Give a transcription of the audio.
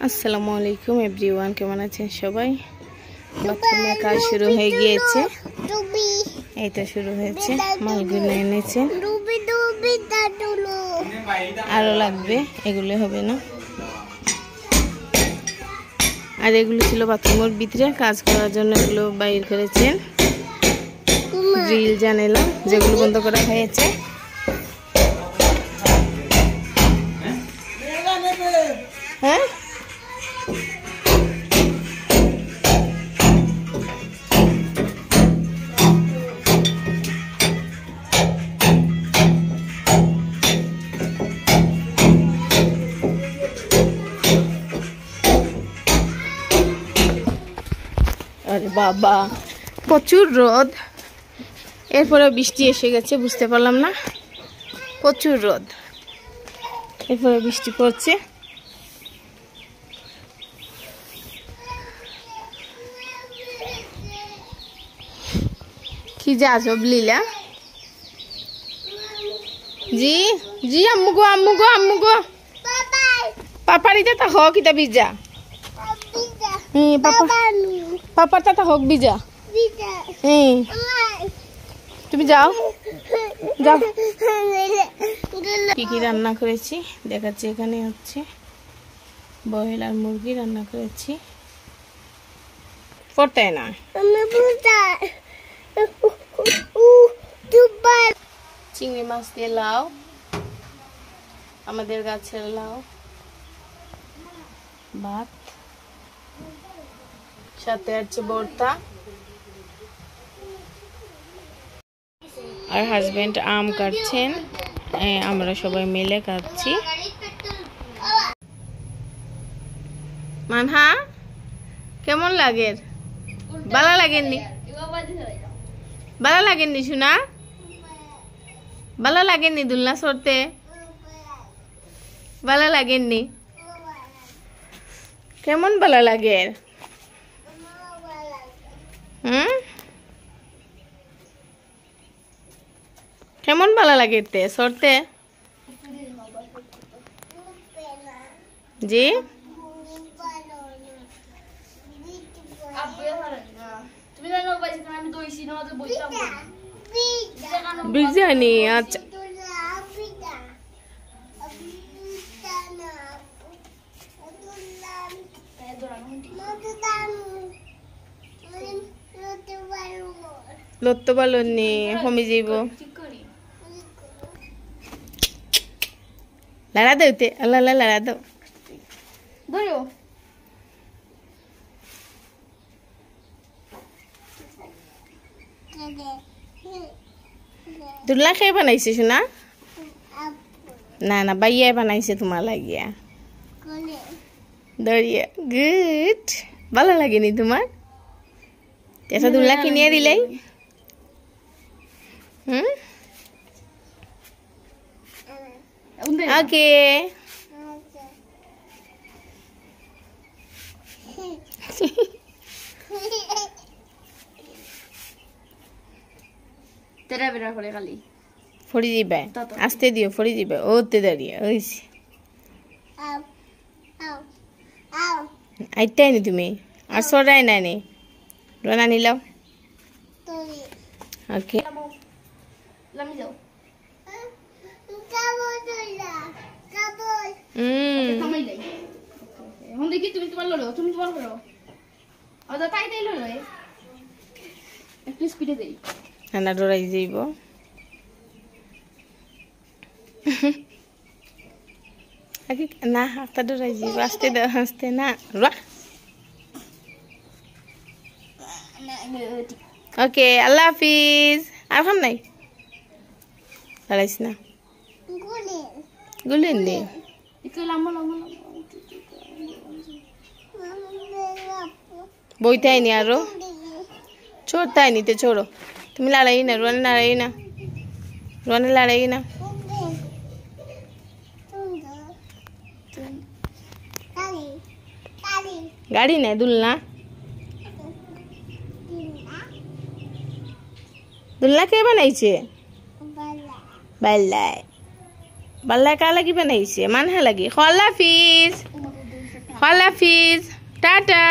আসসালামু আলাইকুম এভরিওয়ান, কেমন আছেন সবাই? বাথরুমে কাজ শুরু হয়ে গিয়েছে, এই তো শুরু হয়েছে। মালগুলো এনেছে, আরো লাগবে, এগুলো হবে না। আর এগুলো ছিল বাথরুমের ভিতরে কাজ করার জন্য, এগুলো বাইর করেছেন। গ্রিল জানালা যেগুলো বন্ধ করা হয়েছে। হ্যাঁ, আরে বাবা প্রচুর রোদ, এরপরে বৃষ্টি এসে গেছে, বুঝতে পারলাম না। প্রচুর রোদ, এরপরে বৃষ্টি পড়ছে। কি যা আজব লীলা। জি জি আম্মু গো, আম্মু গো, আম্মু গো, পাপারিতে তা হোক ইটা বিজা। পাপার তা হোক বিজা। তুমি যাও যাও। কি কি রান্না করেছি দেখাচ্ছি। এখানে হচ্ছে ব্রয়লার মুরগি রান্না করেছি। পড়তে না, চিংড়ি মাছ দিয়ে লাউ, আমাদের গাছের লাউ, ভাত, সাথে আছে ভর্তা। আর হাজবেন্ড আম কাটছেন, আমরা সবাই মিলে কাটছি। মানহা কেমন লাগে? ভালো লাগেননি? ভালো লাগেননি শোনা? ভালো লাগেননি দুলনা চড়তে? ভালো লাগেননি? কেমন ভালো লাগে? কেমন ভালো লাগে চড়তে? জি বিরিয়ানি। আচ্ছা লড়তে পারলি কমে যাইব। লাড়া দেওতে আল্লাহ লাড়া দাও। দুল্লা খেয়ে বানাইছে শোনা? না না, বাইয়া বানাইছে তোমার লাগিয়া। দরিয়া গুড। ভালো লাগেনি তোমার? এটা দুল্লা কিনিয়ে দিলেই। ওকে তেরা বেরা করে খালি ফড়ি দিবে, আস্তে দিও, ফড়ি দিবে। ওতে দাঁড়িয়ে ওইছি আইটাই নি তুমি, আর সরাই নাই নি রানা নিলাও। ওকে ঠান্ডা ডরাই যাইব। না হাতটা ডরাই যাইব, আস্তে দাও, আস্তে না। ওকে আল্লাহ হাফিজ। আর খাম নাই, লড়াইস না। গুলেন নে বইটাই নি, আরো ছোড়তাই নিতে ছোড়ো। তুমি লড়াই না, রোয়ানে লড়াই না, রোয়ানে লড়াই না। গাড়ি নেই দুলনা, দুলনা কে বানাইছে? বাল্লাই বাল্লাই কা লাগি বানাইছে? মানহা লাগি। আল্লাহ হাফিজ। আল্লাহ হাফিজ, টাটা।